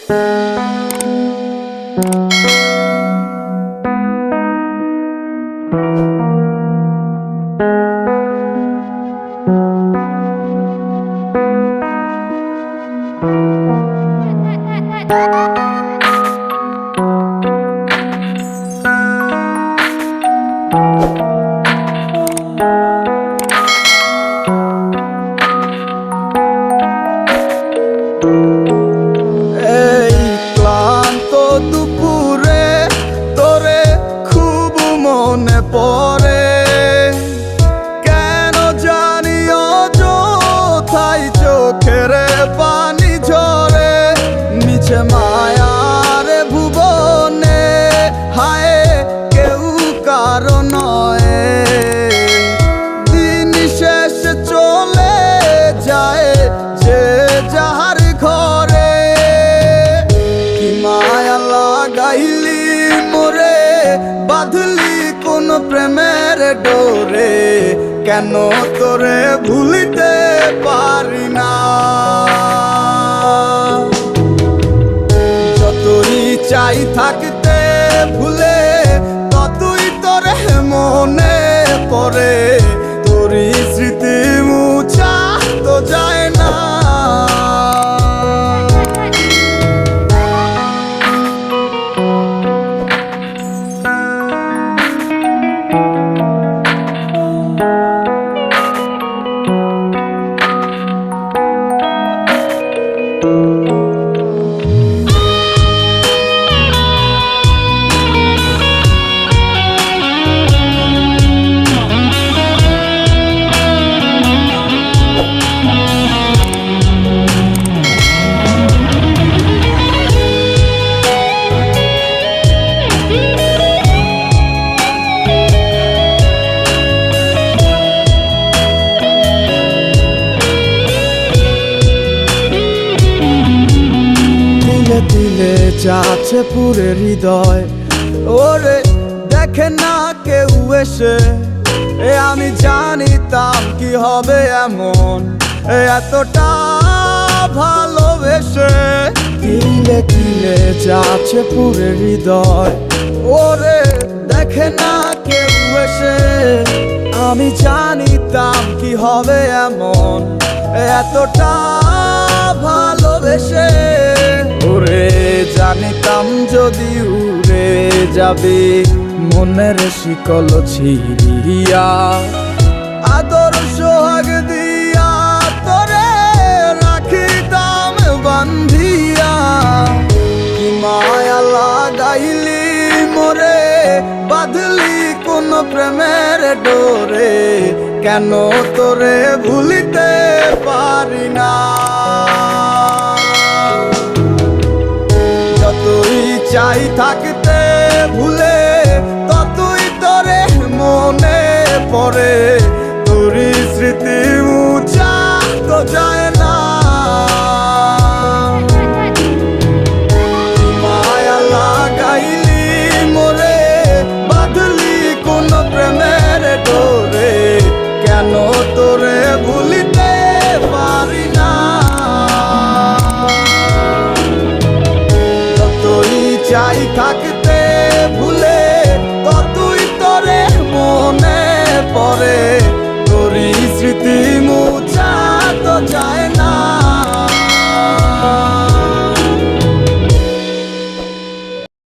এই ক্লান্ত দুপুরে তোরে খুব মনে পড়ে, কেন জানি অযথাই চোখের পানি ঝরে। মিছে মায়ার ভুবনে হায় কেউ কারো নয়, দিন শেষ চলে যায় যে যাহার ঘরে। কি মায়া লাগাইলি মোরে, বাঁধলি কোন প্রেমের ডোরে, কেন তোরে ভুলিতে পারি না। যতই চাই থাকতে ভুলে, ততই তোরে মনে পড়ে। তোরই স্মৃতি মুছা তো যায় না। দিলে যাচ্ছে পুরে হৃদয়, ওরে দেখে না কেউ এসে। আমি জানিতাম কি হবে এমন, এতটা ভালোবেসে। কিলে কিলে যাচ্ছে পুরে হৃদয়, ওরে দেখে না কেউ এসে। আমি জানিতাম কি হবে এমন, এতটা ভালোবেসে। ওরে জানিতাম যদি উড়ে যাবে মনের শিকল ছিড়িয়া, আদর সোহাগ দিয়া তোরে রাখিতাম বান্ধিয়া। কি মায়া লাগাইলি মোরে, বাঁধলি কোন প্রেমের ডোরে, কেন তোরে ভুলিতে পারি না। যতই চাই থাকতে ভুলে, ততই তোরে মনে পড়ে। তোরই স্মৃতি মুছা তো যায় না। মায়া লাগাইলি মোরে, বাঁধলি কোন প্রেমের ডোরে, কেন তোরে ভুলিতে পারি না। চাই থাকতে ভুলে, ততই তোরে মনে পড়ে। তোরই স্মৃতি